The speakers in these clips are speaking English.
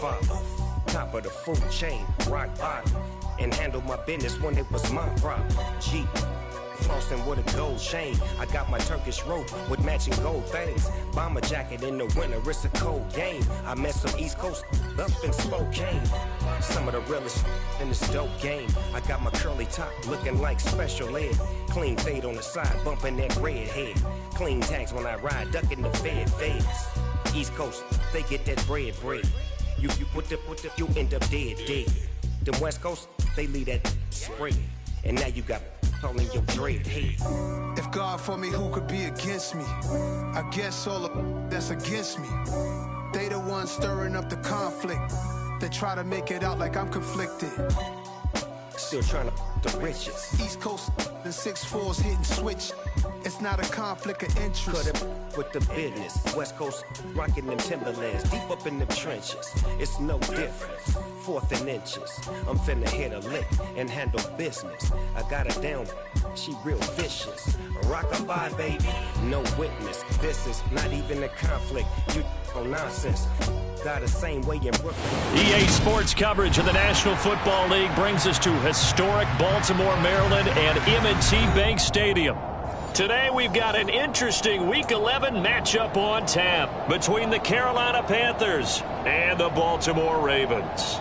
Godfather. Top of the food chain, rock bottom. And handle my business when it was my problem. G. Flossing with a gold chain. I got my Turkish rope with matching gold things. Bomber jacket in the winter, it's a cold game. I met some East Coast up in Spokane. Some of the realest in this dope game. I got my curly top looking like special ed. Clean fade on the side, bumping that red head. Clean tags when I ride, ducking the feds. East Coast, they get that bread. You put the, you end up dead. Them West Coast, they leave that spread. And now you got calling your dread head. If God for me, who could be against me? I guess all the that's against me. They the ones stirring up the conflict. They try to make it out like I'm conflicted. Still trying to the riches. East Coast and 6'4's hitting switch. It's not a conflict of interest. Cut it with the business. West Coast rocking them Timberlands deep up in the trenches. It's no difference. 4th and inches. I'm finna hit a lick and handle business. I got her down. She real vicious. Rockabye, baby. No witness. This is not even a conflict. You on nonsense. Got the same way in Brooklyn. EA Sports coverage of the National Football League brings us to historic Baltimore, Maryland and M&T Bank Stadium. Today we've got an interesting Week 11 matchup on tap between the Carolina Panthers and the Baltimore Ravens.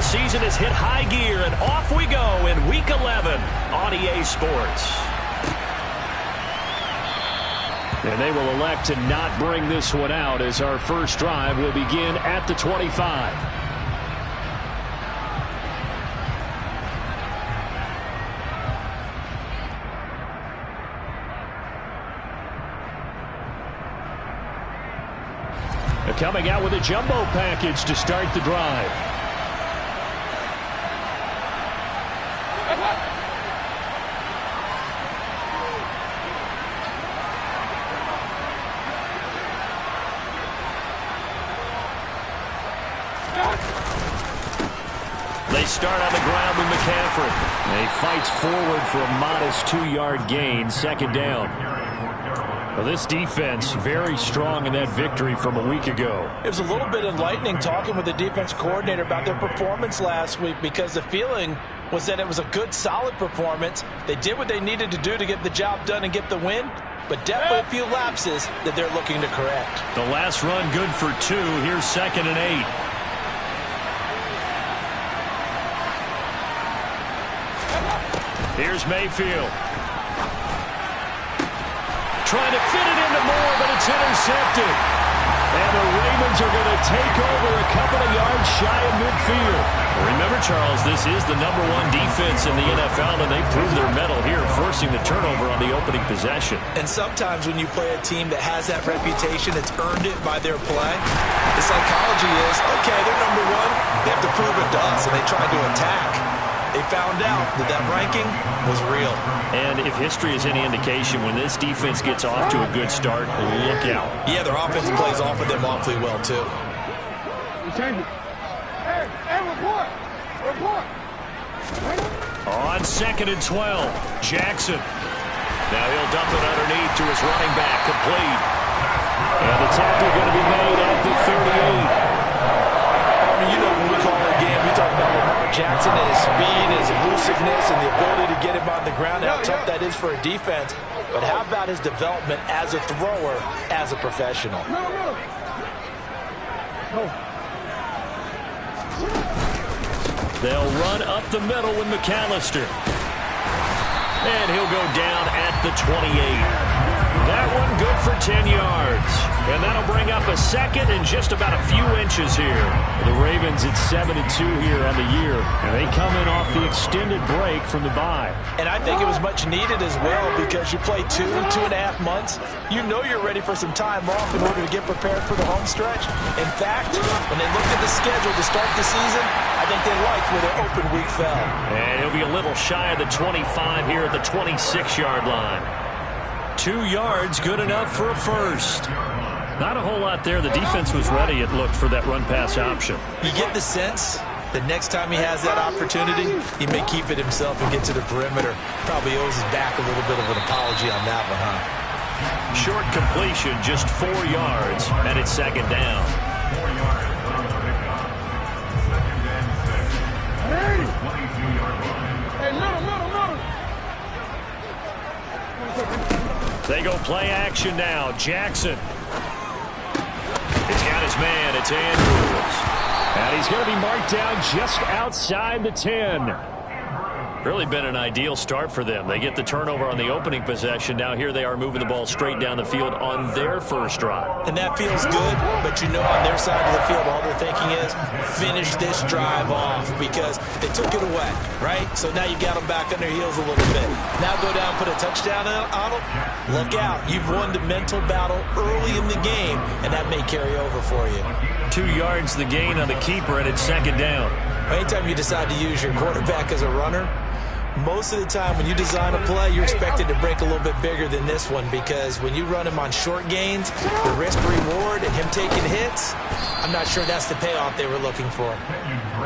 Season has hit high gear, and off we go in Week 11 on EA Sports. And they will elect to not bring this one out as our first drive will begin at the 25. They're coming out with a jumbo package to start the drive. They start on the ground with McCaffrey. He fights forward for a modest 2-yard gain, second down. Well, this defense very strong in that victory from a week ago. It was a little bit enlightening talking with the defense coordinator about their performance last week because the feeling was that it was a good, solid performance. They did what they needed to do to get the job done and get the win, but definitely a few lapses that they're looking to correct. The last run good for 2. Here's 2nd and 8. Here's Mayfield. Trying to fit it into Moore, but it's intercepted. And the Ravens are going to take over a couple of yards shy of midfield. Remember, Charles, this is the #1 defense in the NFL, and they proved their mettle here, forcing the turnover on the opening possession. And sometimes when you play a team that has that reputation, it's earned it by their play. The psychology is, okay, they're #1. They have to prove it to us, and they tried to attack. They found out that that ranking was real. And if history is any indication, when this defense gets off to a good start, look out. Yeah, their offense plays off of them awfully well, too. On 2nd and 12, Jackson. Now he'll dump it underneath to his running back, complete. And the tackle going to be made at the 38. You know, when we call our game, we talk about Lamar Jackson and his speed, his elusiveness, and the ability to get him on the ground, how tough that is for a defense. But how about his development as a thrower, as a professional? They'll run up the middle with McAllister. And he'll go down at the 28. That one good for 10 yards. And that'll bring up a 2nd and just about a few inches here. The Ravens at 7-2 here on the year. And they come in off the extended break from the bye. And I think it was much needed as well because you play 2.5 months. You know you're ready for some time off in order to get prepared for the home stretch. In fact, when they looked at the schedule to start the season, I think they liked where their open week fell. And he'll be a little shy of the 25 here at the 26-yard line. 2 yards, good enough for a first. Not a whole lot there. The defense was ready, it looked, for that run-pass option. You get the sense that next time he has that opportunity, he may keep it himself and get to the perimeter. Probably owes his back a little bit of an apology on that one, huh? Short completion, just 4 yards, and it's second down. They go play action now. Jackson. He's got his man. It's Andrews. And he's going to be marked down just outside the 10. Really been an ideal start for them. They get the turnover on the opening possession. Now here they are moving the ball straight down the field on their first drive. And that feels good, but you know on their side of the field all they're thinking is finish this drive off because they took it away, right? So now you got them back on their heels a little bit. Now go down, put a touchdown on them. Look out. You've won the mental battle early in the game, and that may carry over for you. 2 yards the gain on the keeper, and it's second down. Anytime you decide to use your quarterback as a runner, most of the time when you design a play, you're expected to break a little bit bigger than this one because when you run him on short gains, the risk-reward and him taking hits, I'm not sure that's the payoff they were looking for.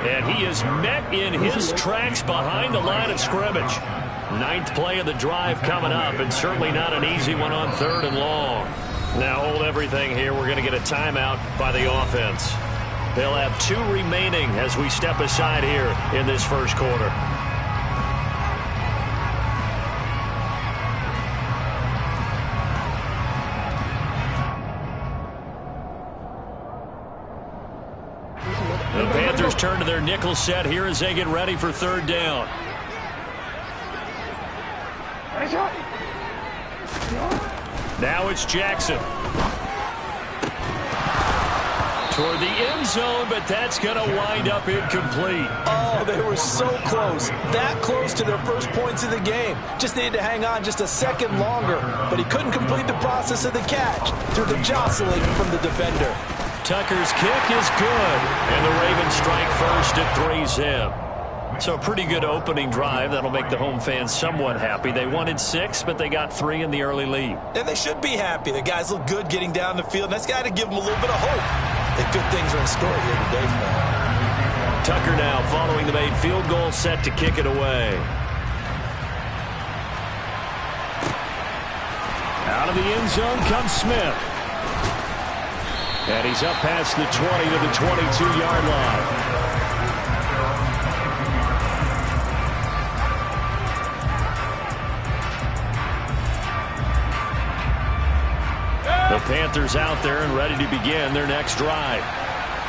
And he is met in his tracks behind the line of scrimmage. 9th play of the drive coming up, and certainly not an easy one on 3rd and long. Now hold everything here. We're going to get a timeout by the offense. They'll have 2 remaining as we step aside here in this first quarter. The Panthers turn to their nickel set here as they get ready for 3rd down. Now it's Jackson. Toward the end zone, but that's going to wind up incomplete. Oh, they were so close. That close to their first points of the game. Just needed to hang on just a second longer, but he couldn't complete the process of the catch through the jostling from the defender. Tucker's kick is good, and the Ravens strike first at 3-zip. So a pretty good opening drive. That'll make the home fans somewhat happy. They wanted 6, but they got 3 in the early lead. And they should be happy. The guys look good getting down the field, and that's got to give them a little bit of hope that good things are in store here today for them. Tucker now following the made field goal, set to kick it away. Out of the end zone comes Smith. And he's up past the 20 to the 22-yard line. The Panthers out there and ready to begin their next drive.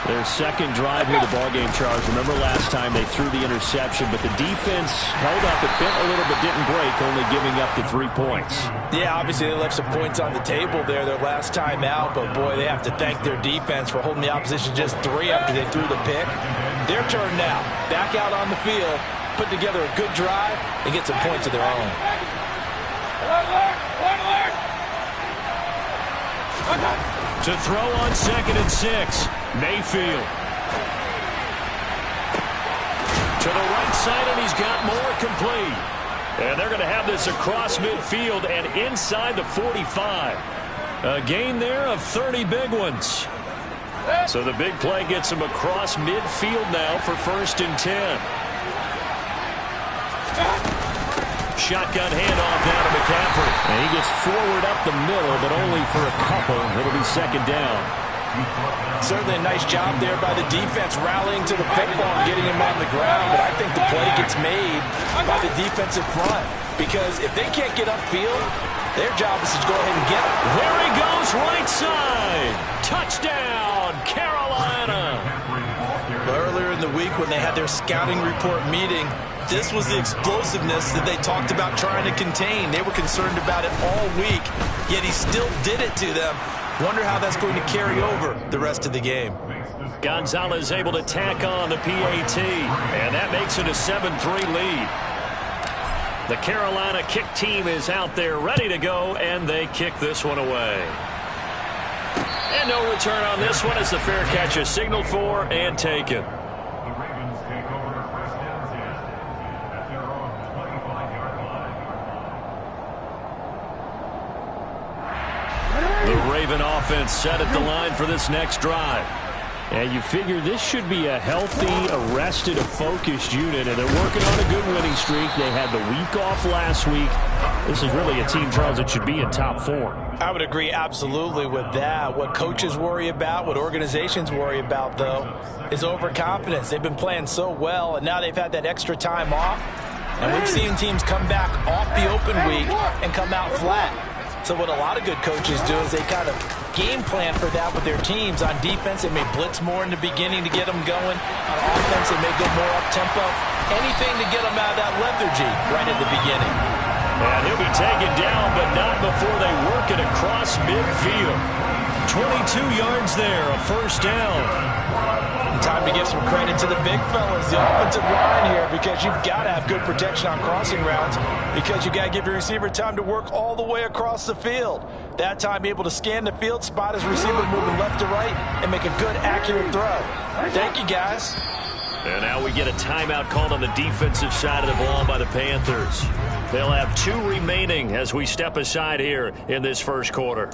Their second drive here, the ballgame, Charles. Remember last time they threw the interception, but the defense held up. It bent a little but didn't break, only giving up the 3 points. Yeah, obviously they left some points on the table there their last time out, but boy, they have to thank their defense for holding the opposition just 3 after they threw the pick. Their turn now. Back out on the field, put together a good drive, and get some points of their own. To throw on 2nd and 6. Mayfield. To the right side, and he's got more complete. And they're going to have this across midfield and inside the 45. A gain there of 30 big ones. So the big play gets him across midfield now for 1st and 10. Shotgun handoff now to McCaffrey. And he gets forward up the middle, but only for a couple. It'll be second down. Certainly a nice job there by the defense rallying to the football and getting him on the ground. But I think the play gets made by the defensive front. Because if they can't get upfield, their job is to go ahead and get it. There he goes, right side. Touchdown, Carolina. Earlier in the week when they had their scouting report meeting, this was the explosiveness that they talked about trying to contain. They were concerned about it all week, yet he still did it to them. Wonder how that's going to carry over the rest of the game. Gonzalez able to tack on the PAT, and that makes it a 7-3 lead. The Carolina kick team is out there ready to go, and they kick this one away. And no return on this one as the fair catch is signaled for and taken. The Raven offense set at the line for this next drive. And you figure this should be a healthy, arrested, a focused unit, and they're working on a good winning streak. They had the week off last week. This is really a team, Charles, that should be in top form. I would agree absolutely with that. What coaches worry about, what organizations worry about, though, is overconfidence. They've been playing so well, and now they've had that extra time off. And we've seen teams come back off the open week and come out flat. So what a lot of good coaches do is they kind of game plan for that with their teams. On defense, they may blitz more in the beginning to get them going. On offense, they may go more up-tempo. Anything to get them out of that lethargy right at the beginning. And he'll be taken down, but not before they work it across midfield. 22 yards there, a first down. Time to give some credit to the big fellas, the offensive line here, because you've got to have good protection on crossing routes, because you've got to give your receiver time to work all the way across the field. That time able to scan the field, spot his receiver moving left to right, and make a good, accurate throw. Thank you, guys. And now we get a timeout called on the defensive side of the ball by the Panthers. They'll have 2 remaining as we step aside here in this first quarter.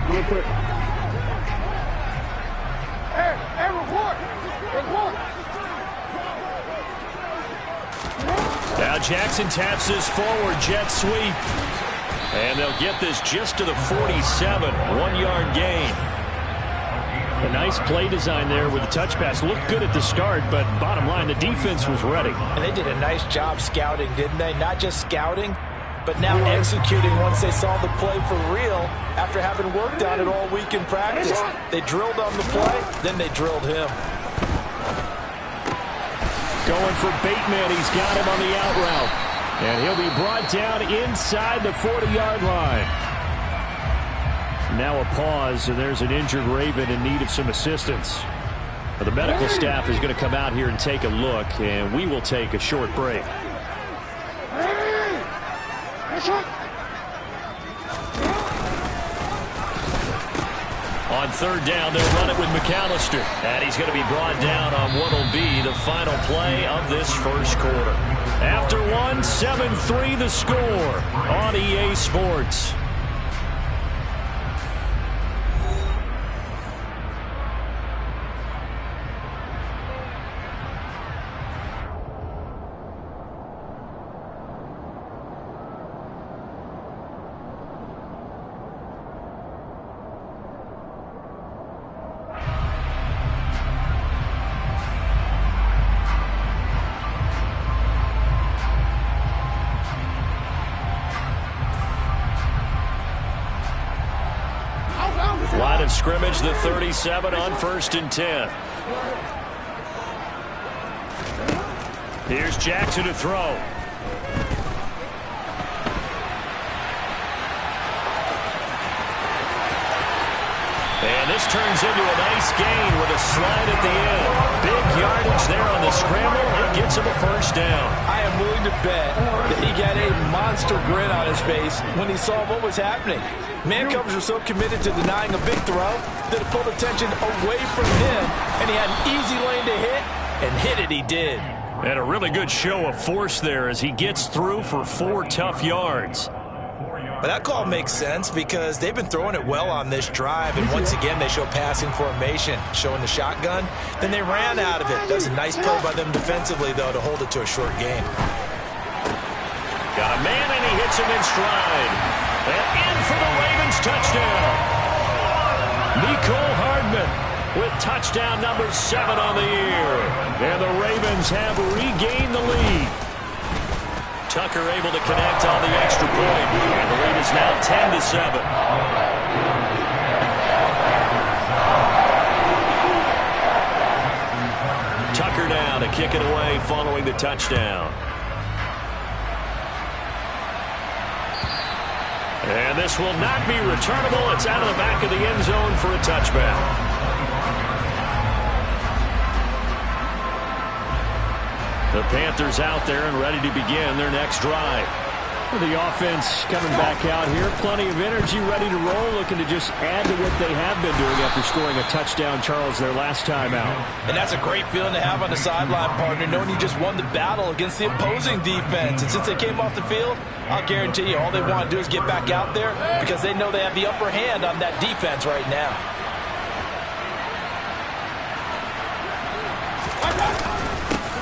Real quick. Hey, report. Now Jackson taps this forward jet sweep. And they'll get this just to the 47. 1-yard gain. A nice play design there with the touch pass. Looked good at the start, but bottom line, the defense was ready. And they did a nice job scouting, didn't they? Not just scouting, but now executing once they saw the play for real after having worked on it all week in practice. They drilled on the play, then they drilled him. Going for Bateman. He's got him on the out route. And he'll be brought down inside the 40-yard line. Now a pause, and there's an injured Raven in need of some assistance. The medical staff is going to come out here and take a look, and we will take a short break. On third down, they'll run it with McAllister. And he's going to be brought down on what will be the final play of this first quarter. After one, 7-3 the score on EA Sports. Line of scrimmage, the 37 on 1st and 10. Here's Jackson to throw. And this turns into a nice gain with a slide at the end. Big yardage there on the scramble. It gets him a first down. I am willing to bet that he got a monster grin on his face when he saw what was happening. Man covers were so committed to denying a big throw that it pulled attention away from him, and he had an easy lane to hit, and hit it he did. And a really good show of force there as he gets through for 4 tough yards. But that call makes sense because they've been throwing it well on this drive, and once again they show passing formation, showing the shotgun. Then they ran out of it. That was a nice play by them defensively, though, to hold it to a short game. Got a man, and he hits him in stride. And in for the Ravens touchdown. Mecole Hardman with touchdown number 7 on the year. And the Ravens have regained the lead. Tucker able to connect on the extra point. And the lead is now 10-7. Tucker down to kick it away following the touchdown. And this will not be returnable. It's out of the back of the end zone for a touchback. The Panthers out there and ready to begin their next drive. The offense coming back out here. Plenty of energy, ready to roll, looking to just add to what they have been doing after scoring a touchdown, Charles, their last time out. And that's a great feeling to have on the sideline, partner, knowing you just won the battle against the opposing defense. And since they came off the field, I'll guarantee you all they want to do is get back out there because they know they have the upper hand on that defense right now.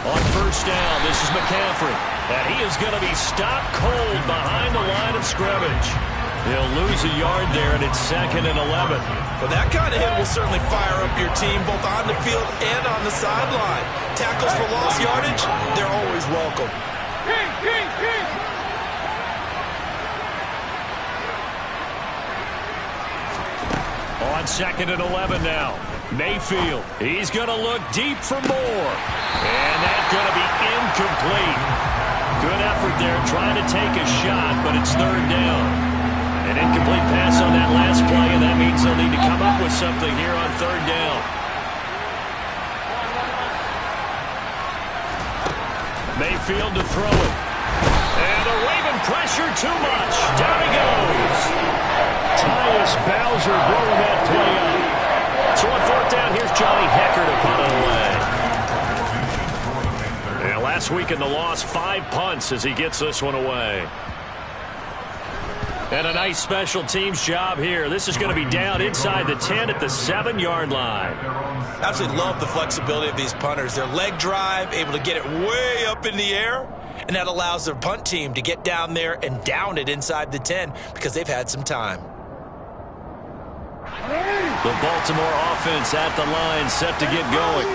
On first down, this is McCaffrey. And he is going to be stopped cold behind the line of scrimmage. He'll lose a yard there, and it's 2nd and 11. Well, that kind of hit will certainly fire up your team, both on the field and on the sideline. Tackles for lost yardage, they're always welcome. On 2nd and 11 now. Mayfield, he's going to look deep for more. And that's going to be incomplete. Good effort there trying to take a shot, but it's 3rd down. An incomplete pass on that last play, and that means they'll need to come up with something here on 3rd down. Mayfield to throw it. And the Raven pressure too much. Down he goes. Tyus Bowser blowing that play up. So on 4th down, here's Johnny Hekker to punt it away. Yeah, last week in the loss, 5 punts as he gets this one away. And a nice special teams job here. This is going to be down inside the 10 at the 7-yard line. Absolutely love the flexibility of these punters. Their leg drive, able to get it way up in the air, and that allows their punt team to get down there and down it inside the 10 because they've had some time. The Baltimore offense at the line, set to get going.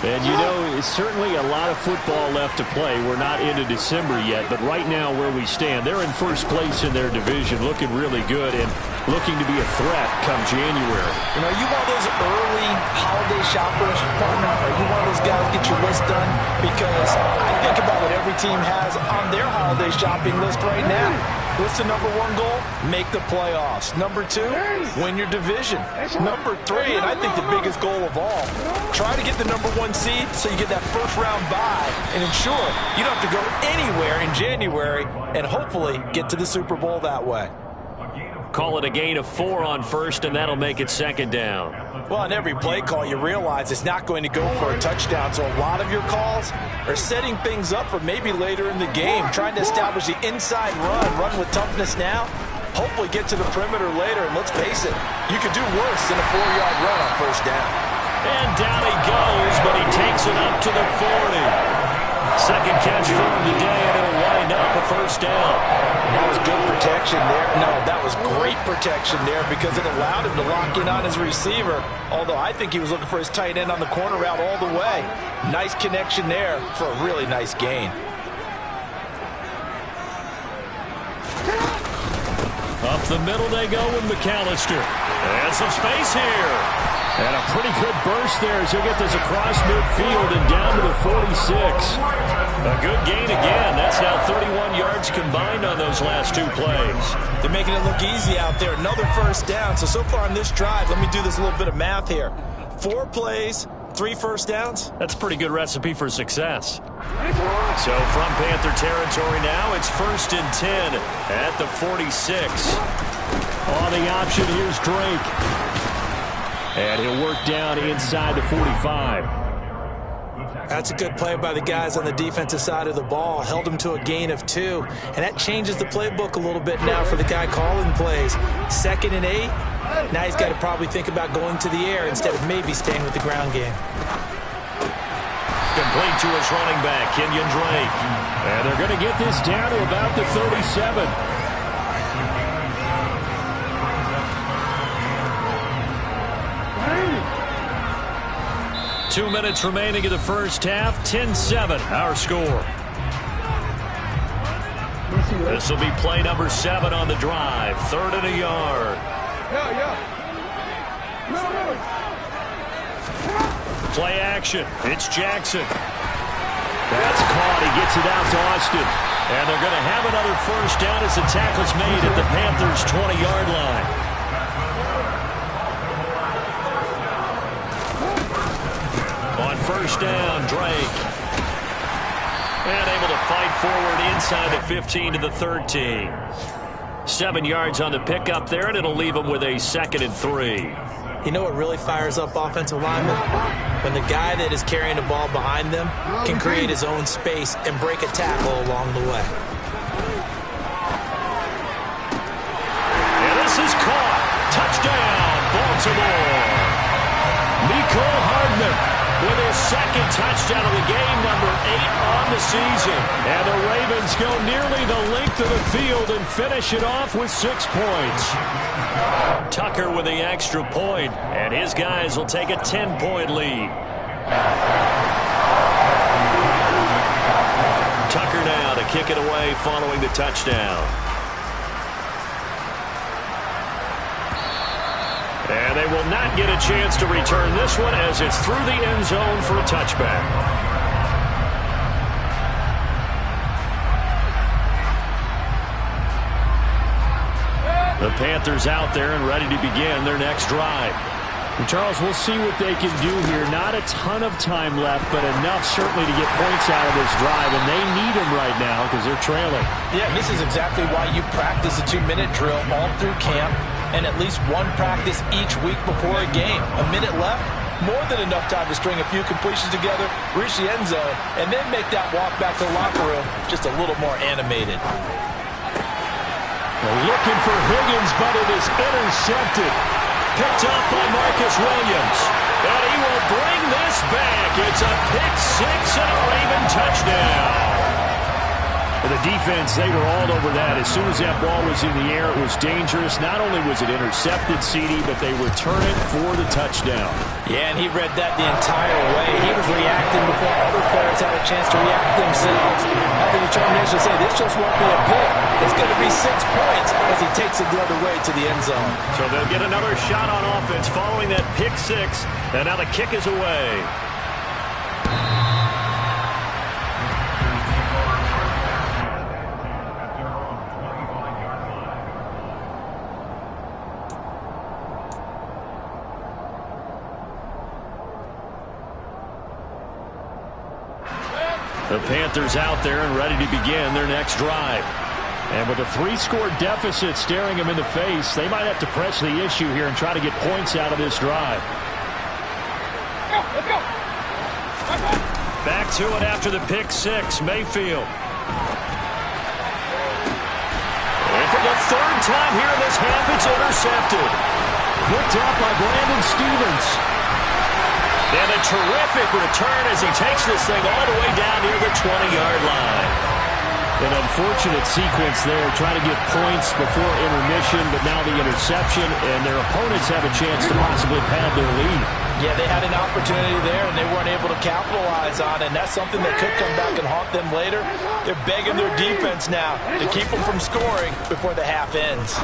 And, you know, it's certainly a lot of football left to play. We're not into December yet, but right now where we stand, they're in first place in their division, looking really good and looking to be a threat come January. You know, you one of those early holiday shoppers, partner? Are you one of those guys get your list done? Because I think about what every team has on their holiday shopping list right now. What's the number 1 goal? Make the playoffs. Number 2, win your division. Number 3, and I think the biggest goal of all, try to get the number 1 seed so you get that first-round bye and ensure you don't have to go anywhere in January and hopefully get to the Super Bowl that way. Call it a gain of 4 on first, and that'll make it 2nd down. Well, on every play call, you realize it's not going to go for a touchdown, so a lot of your calls are setting things up for maybe later in the game, trying to establish the inside run with toughness now, hopefully get to the perimeter later, and let's face it, you could do worse than a 4-yard run on first down. And down he goes, but he takes it up to the 40. Second catch for him today, and it'll wind up a first down. That was good protection there. No, that was great protection there because it allowed him to lock in on his receiver, although I think he was looking for his tight end on the corner route all the way. Nice connection there for a really nice gain. Up the middle they go with McAllister. And some space here. And a pretty good burst there as he'll get this across midfield and down to the 46. A good gain again. That's now 31 yards combined on those last 2 plays. They're making it look easy out there. Another first down. So far on this drive, let me do this little bit of math here. 4 plays, 3 first downs. That's a pretty good recipe for success. So from Panther territory now, it's 1st and 10 at the 46. On the option, here's Drake. And he'll work down inside the 45. That's a good play by the guys on the defensive side of the ball. Held him to a gain of 2. And that changes the playbook a little bit now for the guy calling plays. 2nd and 8. Now he's got to probably think about going to the air instead of maybe staying with the ground game. Complete to his running back, Kenyon Drake. And they're going to get this down to about the 37. 2 minutes remaining in the first half. 10-7, our score. This will be play number 7 on the drive. 3rd and a yard. Play action. It's Jackson. That's caught. He gets it out to Austin. And they're going to have another first down as the tackle's made at the Panthers' 20-yard line. On first down, Drake. And able to fight forward inside the 15 to the 13. 7 yards on the pickup there, and it'll leave them with a 2nd and 3. You know what really fires up offensive linemen? When the guy that is carrying the ball behind them can create his own space and break a tackle along the way. And this is caught. Touchdown, Baltimore. Mecole Hardman with his 2nd touchdown of the game, number 8 on the season. And the Ravens go nearly the length of the field and finish it off with 6 points. Tucker with the extra point, and his guys will take a 10-point lead. Tucker now to kick it away following the touchdown. And they will not get a chance to return this one as it's through the end zone for a touchback. The Panthers out there and ready to begin their next drive. And Charles, we'll see what they can do here. Not a ton of time left, but enough certainly to get points out of this drive, and they need them right now because they're trailing. Yeah, this is exactly why you practice a 2-minute drill all through camp and at least one practice each week before a game. A minute left, more than enough time to string a few completions together, reach the end zone, and then make that walk back to the locker room just a little more animated. Looking for Higgins, but it is intercepted. Picked up by Marcus Williams. And he will bring this back. It's a pick 6 and a Raven touchdown. For the defense, they were all over that. As soon as that ball was in the air, it was dangerous. Not only was it intercepted, CD, but they return it for the touchdown. Yeah, and he read that the entire way. He was reacting before other players had a chance to react themselves. Had the determination to say, this just won't be a pick. It's going to be 6 points as he takes it the other way to the end zone. So they'll get another shot on offense following that pick 6. And now the kick is away. The Panthers out there and ready to begin their next drive. And with a 3-score deficit staring them in the face, they might have to press the issue here and try to get points out of this drive. Let's go. Back to it after the pick 6, Mayfield. And for the 3rd time here in this half, it's intercepted. Picked up by Brandon Stevens. And a terrific return as he takes this thing all the way down near the 20-yard line. An unfortunate sequence there, trying to get points before intermission, but now the interception, and their opponents have a chance to possibly pad their lead. Yeah, they had an opportunity there, and they weren't able to capitalize on it, and that's something that could come back and haunt them later. They're begging their defense now to keep them from scoring before the half ends.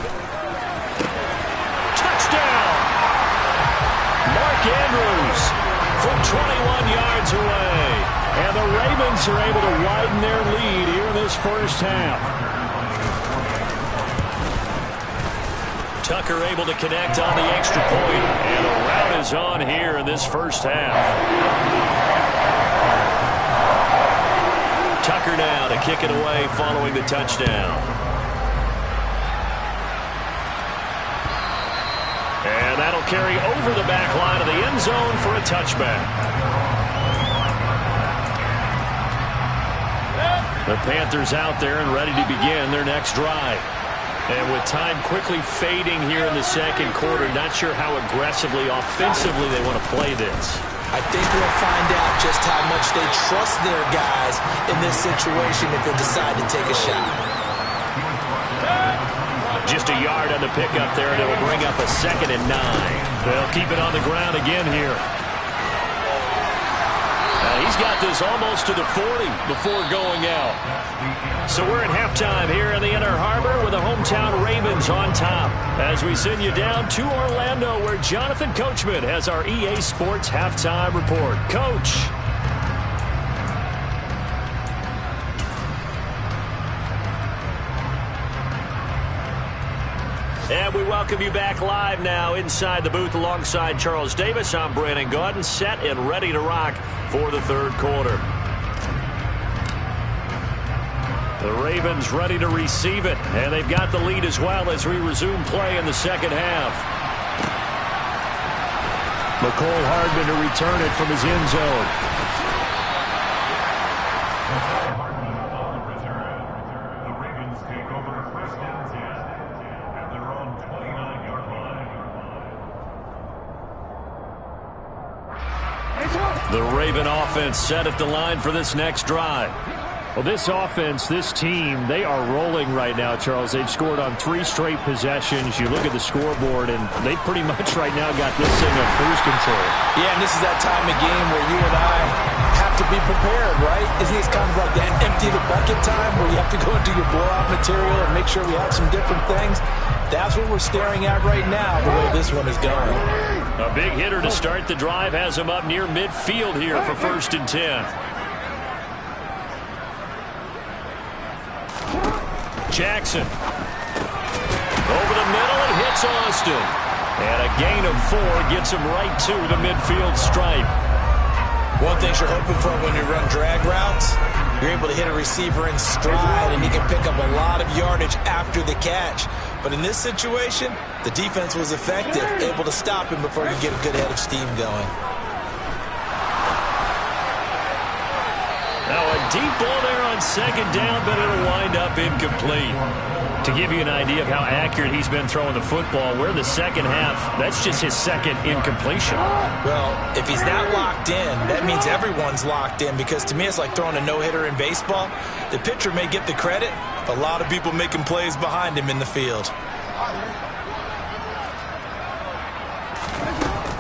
Touchdown! Mark Andrews from 21 yards away. And the Ravens are able to widen their lead here in this first half. Tucker able to connect on the extra point. And the rout is on here in this first half. Tucker now to kick it away following the touchdown. And that'll carry over the back line of the end zone for a touchback. The Panthers out there and ready to begin their next drive. And with time quickly fading here in the second quarter, not sure how aggressively, offensively they want to play this. I think we'll find out just how much they trust their guys in this situation if they decide to take a shot. Just a yard on the pickup there, and it will bring up a 2nd and 9. They'll keep it on the ground again here. He's got this almost to the 40 before going out. So we're at halftime here in the Inner Harbor with the hometown Ravens on top. As we send you down to Orlando, where Jonathan Coachman has our EA Sports halftime report. Coach. And we welcome you back live now inside the booth alongside Charles Davis. I'm Brandon Gaudin, set and ready to rock for the third quarter. The Ravens ready to receive it, and they've got the lead as well as we resume play in the second half. McCole Hardman to return it from his end zone. The Ravens take over first and 10 at their own 29-yard line. The Raven offense set at the line for this next drive. Well, this offense, this team, they are rolling right now, Charles. They've scored on 3 straight possessions. You look at the scoreboard, and they pretty much right now got this thing on cruise control. Yeah, and this is that time of game where you and I have to be prepared, right? Isn't this kind of like that empty the bucket time where you have to go into your blowout material and make sure we have some different things? That's what we're staring at right now, the way this one is going. A big hitter to start the drive has him up near midfield here for 1st and 10. Jackson. Over the middle and hits Austin. And a gain of 4 gets him right to the midfield stripe. One thing you're hoping for when you run drag routes, you're able to hit a receiver in stride and he can pick up a lot of yardage after the catch. But in this situation, the defense was effective, able to stop him before he get a good head of steam going. Now a deep ball there on 2nd down, but it'll wind up incomplete. To give you an idea of how accurate he's been throwing the football, we're in the second half. That's just his 2nd incompletion. Well, if he's not locked in, that means everyone's locked in, because to me it's like throwing a no-hitter in baseball. The pitcher may get the credit, but a lot of people making plays behind him in the field.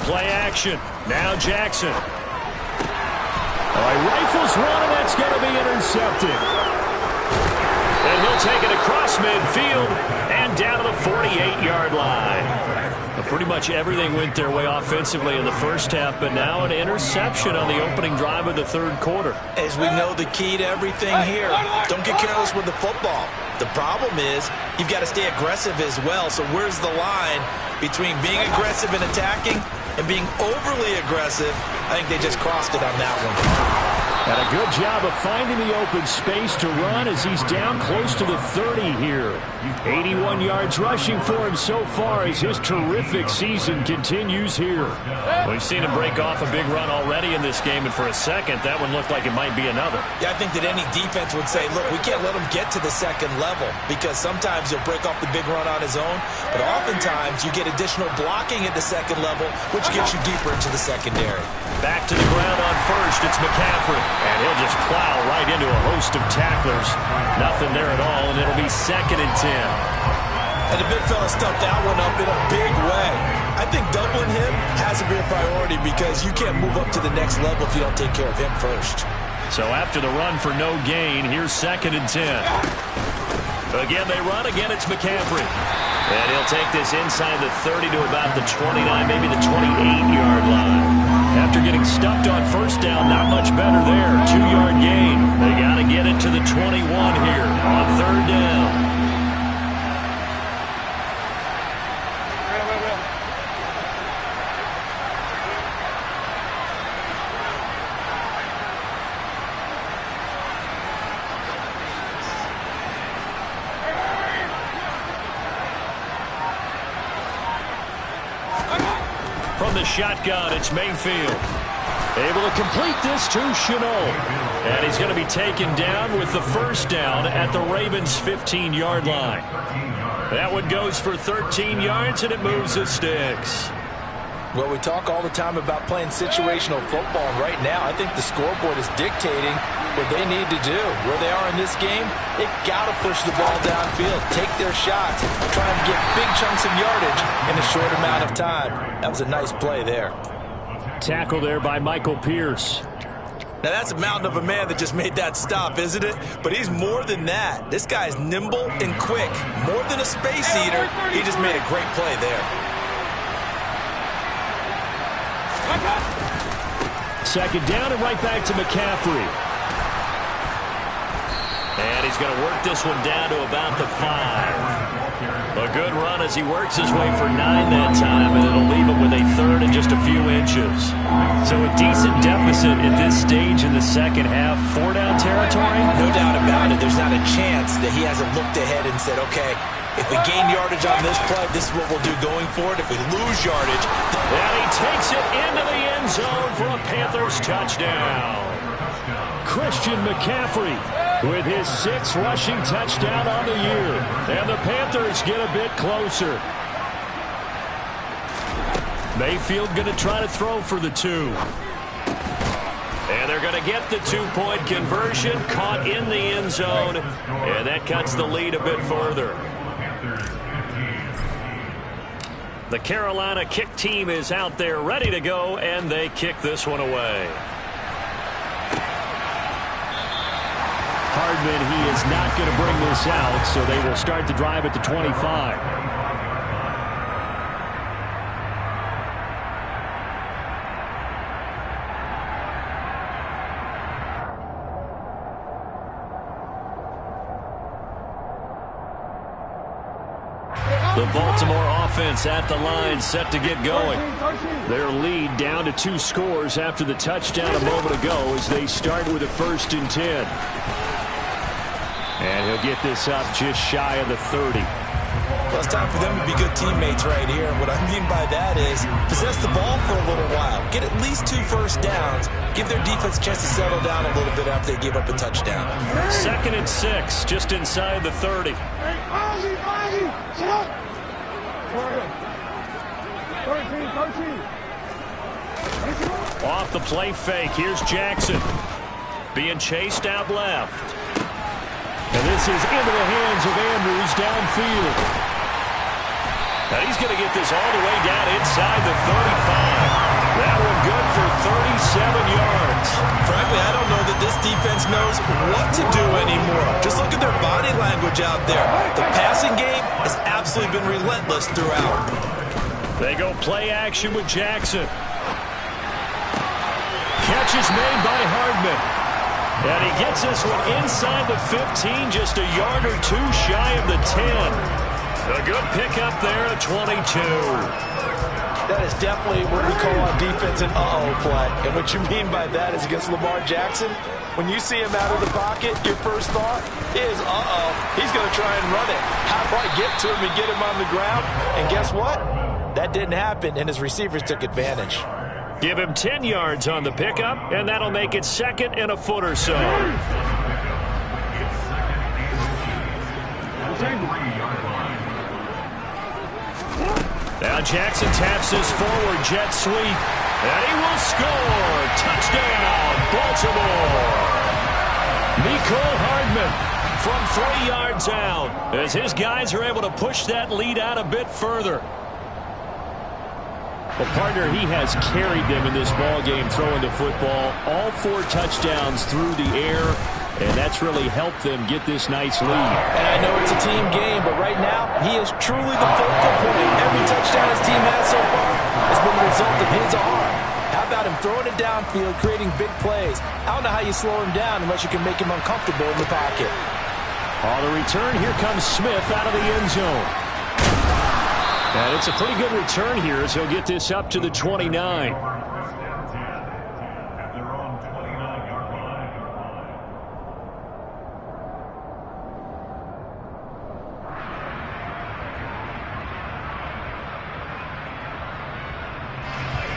Play action. Now Jackson. Rifles one, and that's going to be intercepted. And he'll take it across midfield and down to the 48-yard line. Pretty much everything went their way offensively in the first half, but now an interception on the opening drive of the 3rd quarter. As we know, the key to everything here, don't get careless with the football. The problem is you've got to stay aggressive as well. So where's the line between being aggressive and attacking and being overly aggressive? I think they just crossed it on that one. And a good job of finding the open space to run as he's down close to the 30 here. 81 yards rushing for him so far as his terrific season continues here. We've seen him break off a big run already in this game, and for a second, that one looked like it might be another. Yeah, I think that any defense would say, look, we can't let him get to the 2nd level, because sometimes he'll break off the big run on his own, but oftentimes you get additional blocking at the 2nd level, which gets you deeper into the secondary. Back to the ground on 1st, it's McCaffrey. And he'll just plow right into a host of tacklers. Nothing there at all, and it'll be 2nd and 10. And the big fella stuffed that one up in a big way. I think doubling him has to be a priority, because you can't move up to the next level if you don't take care of him first. So after the run for no gain, here's 2nd and 10. Again, they run. Again, it's McCaffrey. And he'll take this inside the 30 to about the 29, maybe the 28-yard line. After getting stuffed on 1st down, not much better there. 2-yard gain. They got to get it to the 21 here on 3rd down. From the shotgun, it's Mayfield. Able to complete this to Shenault. And he's going to be taken down with the 1st down at the Ravens' 15-yard line. That one goes for 13 yards, and it moves the sticks. Well, we talk all the time about playing situational football. Right now, I think the scoreboard is dictating what they need to do. Where they are in this game, they've got to push the ball downfield, take their shots, try and get big chunks of yardage in a short amount of time. That was a nice play there. Tackle there by Michael Pierce. Now, that's a mountain of a man that just made that stop, isn't it? But he's more than that. This guy's nimble and quick. More than a space eater, he just made a great play there. 2nd down and right back to McCaffrey. And he's going to work this one down to about the 5. A good run as he works his way for 9 that time, and it'll leave him with a third and just a few inches. So a decent deficit at this stage in the second half. 4-down territory? No doubt about it. There's not a chance that he hasn't looked ahead and said, okay, if we gain yardage on this play, this is what we'll do going forward. If we lose yardage. And he takes it into the end zone for a Panthers touchdown. Christian McCaffrey with his 6th rushing touchdown on the year. And the Panthers get a bit closer. Mayfield going to try to throw for the 2. And they're going to get the 2-point conversion, caught in the end zone. And that cuts the lead a bit further. The Carolina kick team is out there ready to go, and they kick this one away. Hardman, he is not going to bring this out, so they will start the drive at the 25. The Baltimore offense at the line, set to get going. Their lead down to 2 scores after the touchdown a moment ago as they start with a 1st and 10. And he'll get this up just shy of the 30. Well, it's time for them to be good teammates right here. And what I mean by that is possess the ball for a little while. Get at least 2 first downs. Give their defense a chance to settle down a little bit after they give up a touchdown. 2nd and 6, just inside the 30. Off the play fake, here's Jackson. Being chased out left. And this is into the hands of Andrews downfield. Now he's going to get this all the way down inside the 35. That one good for 37 yards. Frankly, I don't know that this defense knows what to do anymore. Just look at their body language out there. The passing game has absolutely been relentless throughout. They go play action with Jackson. Catch is made by Hardman. And he gets this one inside the 15, just a yard or 2 shy of the 10. A good pickup there at 22. That is definitely what we call on defense an uh-oh play. And what you mean by that is against Lamar Jackson, when you see him out of the pocket, your first thought is, uh-oh, he's going to try and run it. How do I get to him and get him on the ground? And guess what? That didn't happen, and his receivers took advantage. Give him 10 yards on the pickup, and that'll make it 2nd and a foot or so. Now Jackson taps his forward jet sweep, and he will score. Touchdown, Baltimore. Mecole Hardman from 3 yards out as his guys are able to push that lead out a bit further. Well, partner, he has carried them in this ball game throwing the football. All 4 touchdowns through the air, and that's really helped them get this nice lead. And I know it's a team game, but right now, he is truly the focal point. Every touchdown his team has so far has been the result of his arm. How about him throwing it downfield, creating big plays? I don't know how you slow him down unless you can make him uncomfortable in the pocket. On the return, here comes Smith out of the end zone. And it's a pretty good return here as he'll get this up to the 29.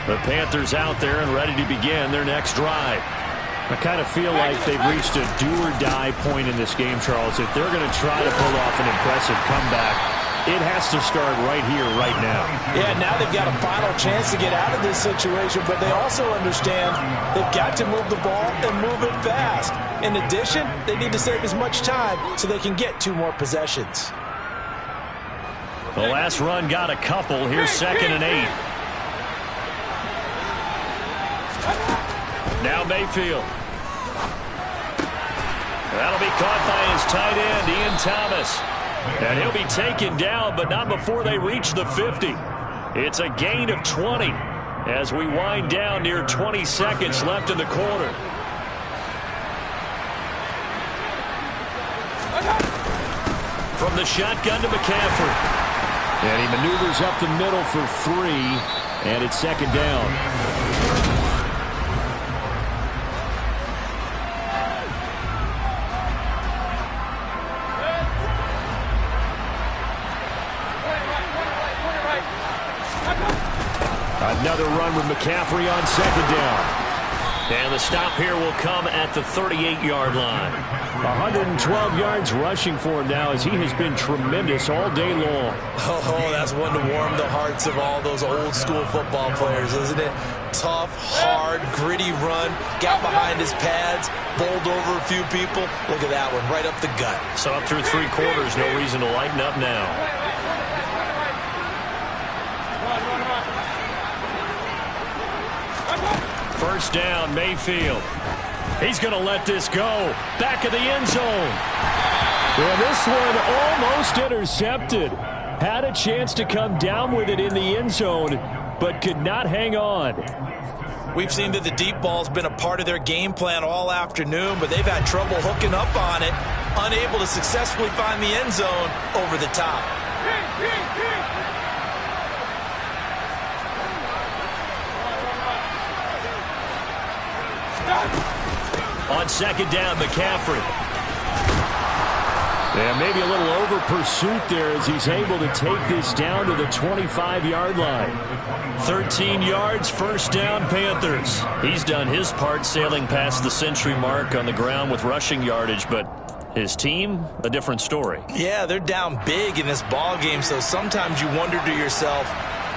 The Panthers out there and ready to begin their next drive. I kind of feel like they've reached a do-or-die point in this game, Charles. If they're going to try to pull off an impressive comeback, it has to start right here, right now. Yeah, now they've got a final chance to get out of this situation, but they also understand they've got to move the ball and move it fast. In addition, they need to save as much time so they can get 2 more possessions. The last run got a couple. Here's 2nd and 8. Now Mayfield. That'll be caught by his tight end, Ian Thomas. And he'll be taken down, but not before they reach the 50. It's a gain of 20 as we wind down near 20 seconds left in the quarter. From the shotgun to McCaffrey. And he maneuvers up the middle for 3, and it's second down. Another run with McCaffrey on second down. And the stop here will come at the 38-yard line. 112 yards rushing for him now as he has been tremendous all day long. Oh, that's one to warm the hearts of all those old-school football players, isn't it? Tough, hard, gritty run, got behind his pads, bowled over a few people. Look at that one, right up the gut. So up through 3 quarters, no reason to lighten up now. First down, Mayfield. He's going to let this go. Back of the end zone. Well, this one almost intercepted. Had a chance to come down with it in the end zone, but could not hang on. We've seen that the deep ball's been a part of their game plan all afternoon, but they've had trouble hooking up on it, unable to successfully find the end zone over the top. On second down, McCaffrey. And maybe a little over pursuit there as he's able to take this down to the 25-yard line. 13 yards, first down, Panthers. He's done his part sailing past the century mark on the ground with rushing yardage, but his team, a different story. Yeah, they're down big in this ball game, so sometimes you wonder to yourself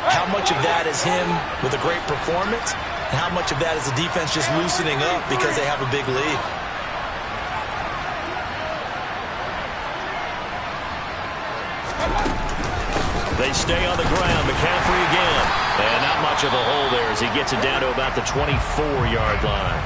how much of that is him with a great performance and how much of that is the defense just loosening up because they have a big lead. They stay on the ground. McCaffrey again. And not much of a hole there as he gets it down to about the 24-yard line.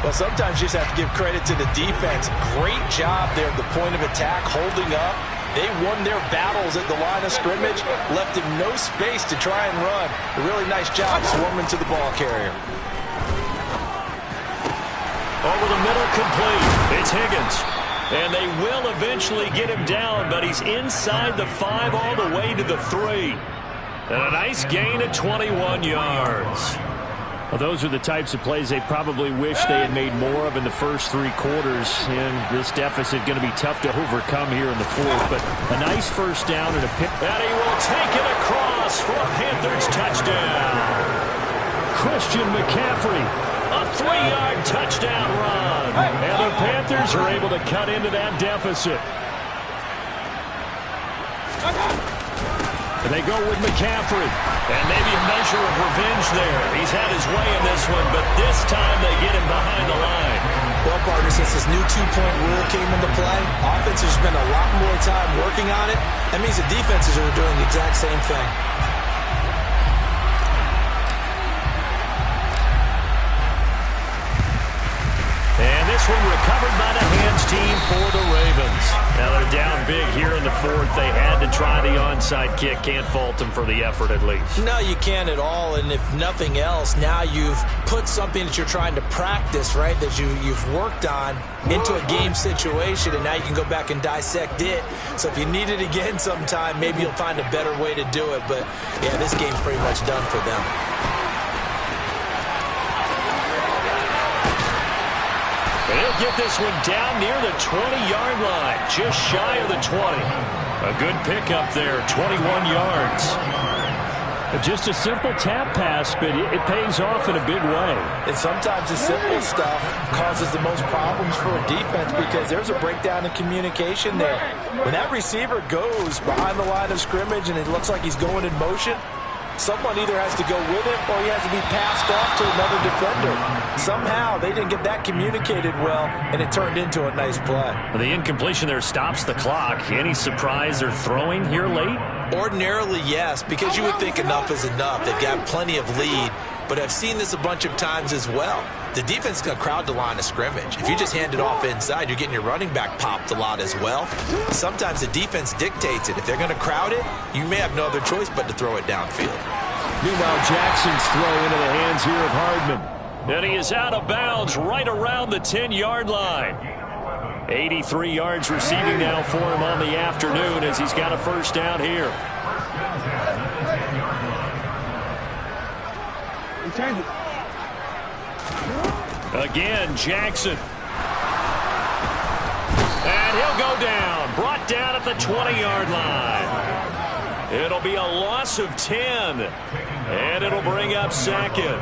Well, sometimes you just have to give credit to the defense. Great job there at the point of attack, holding up. They won their battles at the line of scrimmage, left him no space to try and run. A really nice job swarming to the ball carrier. Over the middle, complete. It's Higgins. And they will eventually get him down, but he's inside the 5 all the way to the 3. And a nice gain of 21 yards. Well, those are the types of plays they probably wish they had made more of in the first 3 quarters. And this deficit going to be tough to overcome here in the 4th. But a nice first down and a pick. And he will take it across for a Panthers touchdown. Christian McCaffrey. A 3-yard touchdown run. And the Panthers are able to cut into that deficit. And they go with McCaffrey. And maybe a measure of revenge there. He's had his way in this one, but this time they get him behind the line. Well, partner, since this new 2-point rule came into play, offenses spend a lot more time working on it. That means the defenses are doing the exact same thing. And this one recovered by the hands team for the Ravens. Now they're down big here in the 4th. They had to try the onside kick. Can't fault them for the effort at least. No, you can't at all. And if nothing else, now you've put something that you're trying to practice, right, that you've worked on into a game situation, and now you can go back and dissect it. So if you need it again sometime, maybe you'll find a better way to do it. But, yeah, this game's pretty much done for them. He'll get this one down near the 20-yard line, just shy of the 20. A good pickup there, 21 yards. Just a simple tap pass, but it pays off in a big way. And sometimes the simple stuff causes the most problems for a defense because there's a breakdown in communication there. When that receiver goes behind the line of scrimmage and it looks like he's going in motion, someone either has to go with him or he has to be passed off to another defender. Somehow they didn't get that communicated well, and it turned into a nice play. The incompletion there stops the clock. Any surprise they're throwing here late? Ordinarily, yes, because you would think enough is enough. They've got plenty of lead, but I've seen this a bunch of times as well. The defense is going to crowd the line of scrimmage. If you just hand it off inside, you're getting your running back popped a lot as well. Sometimes the defense dictates it. If they're going to crowd it, you may have no other choice but to throw it downfield. Meanwhile, Jackson's throw into the hands here of Hardman. And he is out of bounds right around the 10-yard line. 83 yards receiving now for him on the afternoon as he's got a first down here. Again, Jackson. And he'll go down. Brought down at the 20-yard line. It'll be a loss of 10. And it'll bring up second.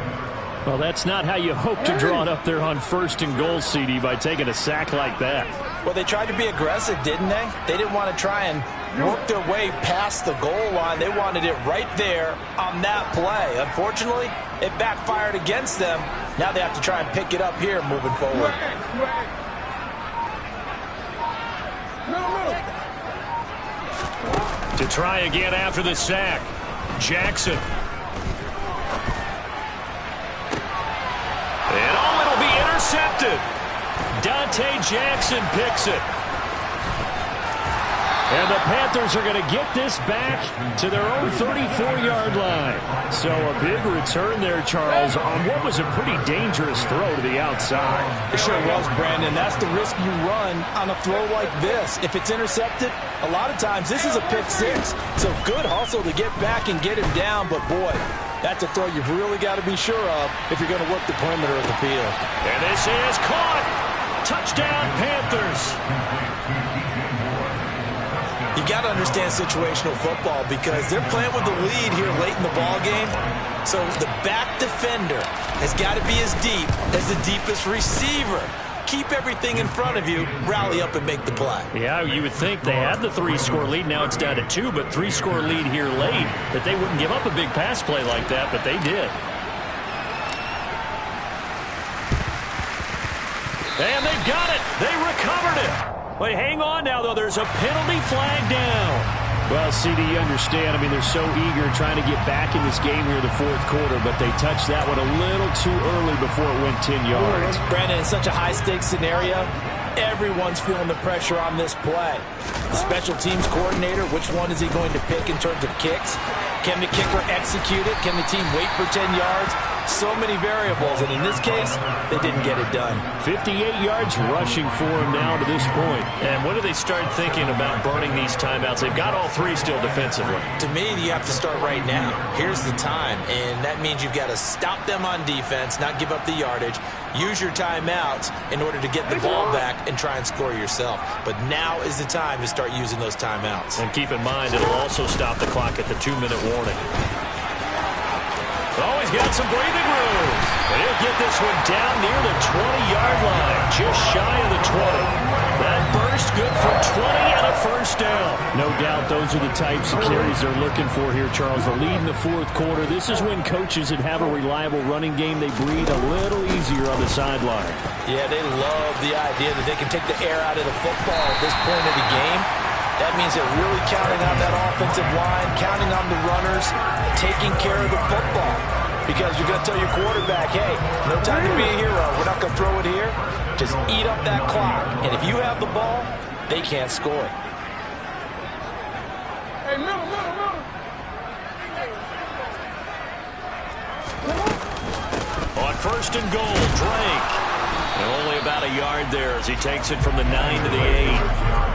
Well, that's not how you hope to draw it up there on 1st and goal, CD, by taking a sack like that. Well, they tried to be aggressive, didn't they? They didn't want to try and work their way past the goal line. They wanted it right there on that play. Unfortunately, it backfired against them. Now they have to try and pick it up here moving forward. To try again after the sack, Jackson. And it'll be intercepted. Dante Jackson picks it. And the Panthers are going to get this back to their own 34-yard line. So a big return there, Charles, on what was a pretty dangerous throw to the outside. It sure was, Brandon. That's the risk you run on a throw like this. If it's intercepted, a lot of times this is a pick six. So good hustle to get back and get him down. But, boy, that's a throw you've really got to be sure of if you're going to work the perimeter of the field. And this is caught. Touchdown, Panthers. You got to understand situational football because they're playing with the lead here late in the ball game. So the back defender has got to be as deep as the deepest receiver. Keep everything in front of you, rally up and make the play. Yeah, you would think they had the 3-score lead. Now it's down to 2, but 3-score lead here late, that they wouldn't give up a big pass play like that, but they did. And they've got it. They recovered it. But hang on now, though. There's a penalty flag down. Well, CD, you understand. I mean, they're so eager trying to get back in this game here in the 4th quarter, but they touched that one a little too early before it went 10 yards. Brandon, in such a high-stakes scenario, everyone's feeling the pressure on this play. The special teams coordinator, which one is he going to pick in terms of kicks? Can the kicker execute it? Can the team wait for 10 yards? So many variables, and in this case, they didn't get it done. 58 yards rushing for him now to this point. And when do they start thinking about burning these timeouts? They've got all 3 still defensively. To me, you have to start right now. Here's the time, and that means you've got to stop them on defense, not give up the yardage, use your timeouts in order to get the ball back and try and score yourself. But now is the time to start using those timeouts. And keep in mind, it'll also stop the clock at the 2-minute warning. Oh, he's got some breathing room. But he'll get this one down near the 20-yard line, just shy of the 20. That burst good for 20 and a first down. No doubt those are the types of carries they're looking for here, Charles. The lead in the 4th quarter. This is when coaches that have a reliable running game, they breathe a little easier on the sideline. Yeah, they love the idea that they can take the air out of the football at this point of the game. That means they're really counting on that offensive line, counting on the runners, taking care of the football. Because you're going to tell your quarterback, hey, no time to be a hero. We're not going to throw it here. Just eat up that clock. And if you have the ball, they can't score. Hey, middle. On 1st and goal, Drake. And only about a yard there as he takes it from the 9 to the 8.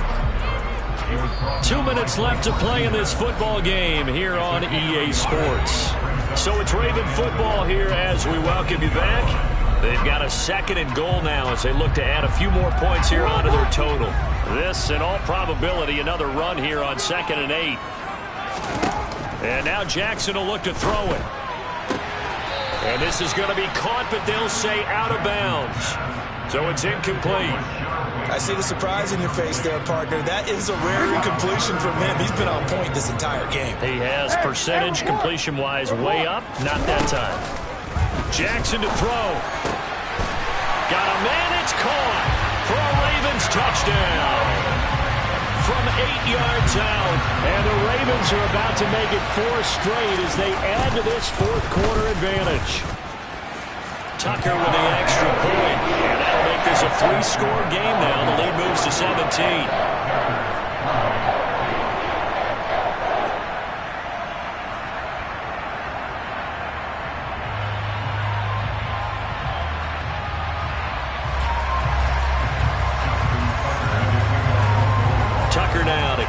2 minutes left to play in this football game here on EA Sports. So it's Raven football here as we welcome you back. They've got a 2nd and goal now as they look to add a few more points here onto their total. This, in all probability, another run here on 2nd and 8. And now Jackson will look to throw it. And this is going to be caught, but they'll say out of bounds. So it's incomplete. I see the surprise in your face there, partner. That is a rare incompletion from him. He's been on point this entire game. He has percentage completion-wise way up. Not that time. Jackson to throw. Got a man. It's caught for a Ravens touchdown. From 8 yards out. And the Ravens are about to make it 4 straight as they add to this 4th quarter advantage. Tucker with the extra point. And that'll make this a 3-score game now. The lead moves to 17.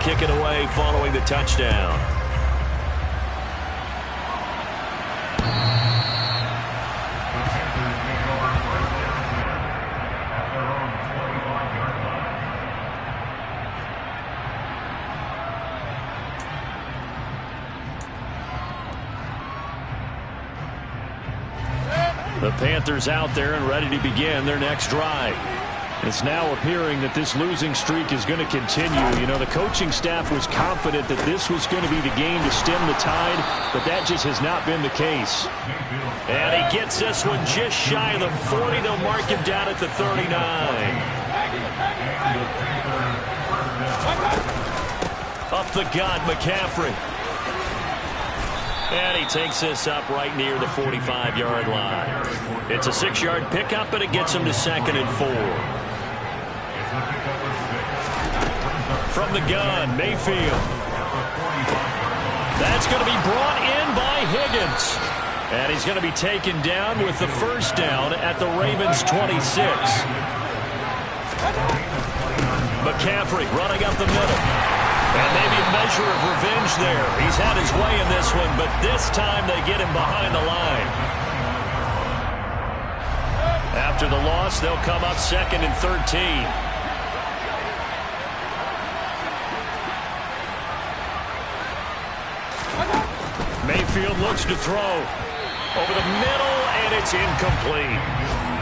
kick it away following the touchdown. The Panthers out there and ready to begin their next drive. It's now appearing that this losing streak is going to continue. You know, the coaching staff was confident that this was going to be the game to stem the tide, but that just has not been the case. And he gets this one just shy of the 40. They'll mark him down at the 39. Up the gut, McCaffrey. And he takes this up right near the 45-yard line. It's a 6-yard pickup, and it gets him to 2nd and 4. From the gun, Mayfield. That's going to be brought in by Higgins. And he's going to be taken down with the first down at the Ravens' 26. McCaffrey running up the middle. And maybe a measure of revenge there. He's had his way in this one, but this time they get him behind the line. After the loss, they'll come up 2nd and 13. Mayfield looks to throw. Over the middle, and it's incomplete.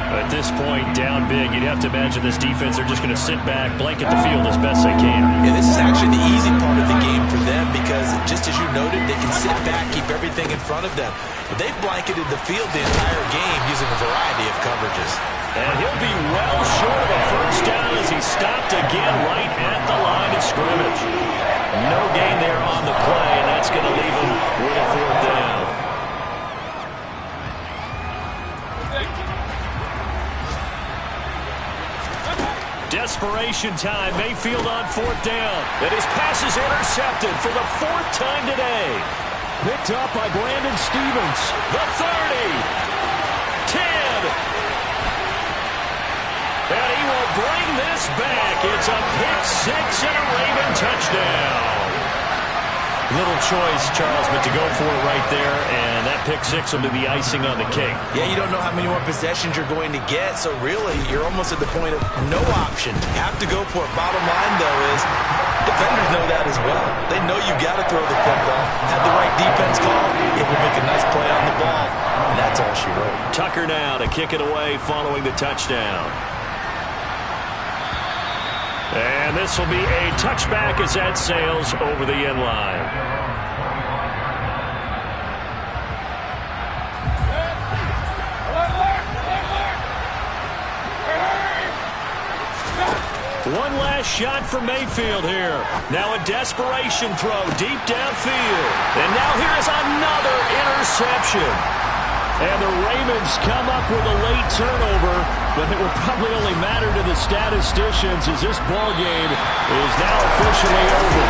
At this point, down big, you'd have to imagine this defense, they're just going to sit back, blanket the field as best they can. Yeah, this is actually the easy part of the game for them because, just as you noted, they can sit back, keep everything in front of them. But they've blanketed the field the entire game using a variety of coverages. And he'll be well short of a first down as he's stopped again right at the line of scrimmage. No gain there on the play, and that's going to leave him with a 4th down. Desperation time. Mayfield on 4th down. And his pass is intercepted for the 4th time today. Picked up by Brandon Stephens. The 30. 10. And he will bring this back. It's a pick-6 and a Raven touchdown. Little choice, Charles, but to go for it right there, and that pick-6 will be the icing on the cake. Yeah, you don't know how many more possessions you're going to get, so really you're almost at the point of no option. You have to go for it. Bottom line, though, is defenders know that as well. They know you got to throw the football. Have the right defense call, it will make a nice play on the ball, and that's all she wrote. Tucker now to kick it away following the touchdown. And this will be a touchback as that sails over the end line. One last shot for Mayfield here. Now a desperation throw deep downfield. And now here's another interception. And the Ravens come up with a late turnover, but it will probably only matter to the statisticians as this ball game is now officially over.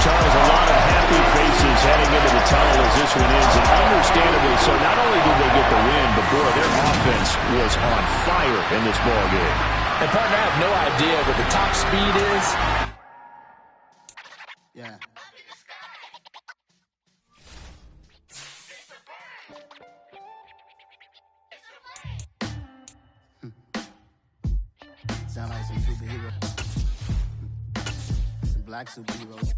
Charles, a lot of happy faces heading into the tunnel as this one ends, and understandably so. Not only did they get the win, but boy, their offense was on fire in this ball game. And partner, I have no idea what the top speed is. Yeah. Sound like some superheroes. Some black superheroes.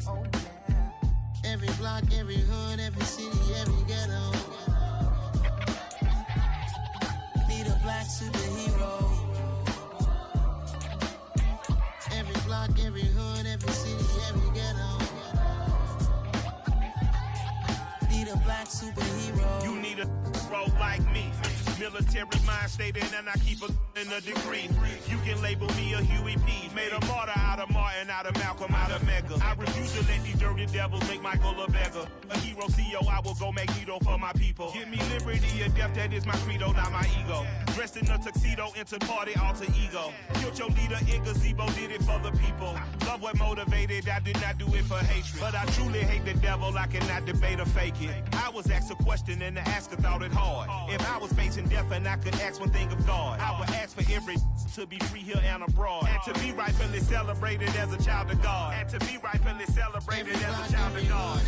Oh, yeah. Every block, every hood, every city, every ghetto. Need a black superhero. Every block, every hood, every city, every ghetto. Need a black superhero. You need a role like me. Military mind state and I keep a degree. You can label me a Huey P. Made a martyr out of Martin, out of Malcolm, out of Mega. I refuse to let these dirty devils make Michael a beggar. A hero CEO, I will go Magneto for my people. Give me liberty. Poverty or death, that is my credo, not my ego. Dressed in a tuxedo, entered party, alter ego. Killed your leader in gazebo, did it for the people. Love what motivated, I did not do it for hatred. But I truly hate the devil, I cannot debate or fake it. I was asked a question and the asker thought it hard. If I was facing death and I could ask one thing of God, I would ask for every to be free here and abroad. And to be rightfully celebrated as a child of God. And to be rightfully celebrated as a child of God.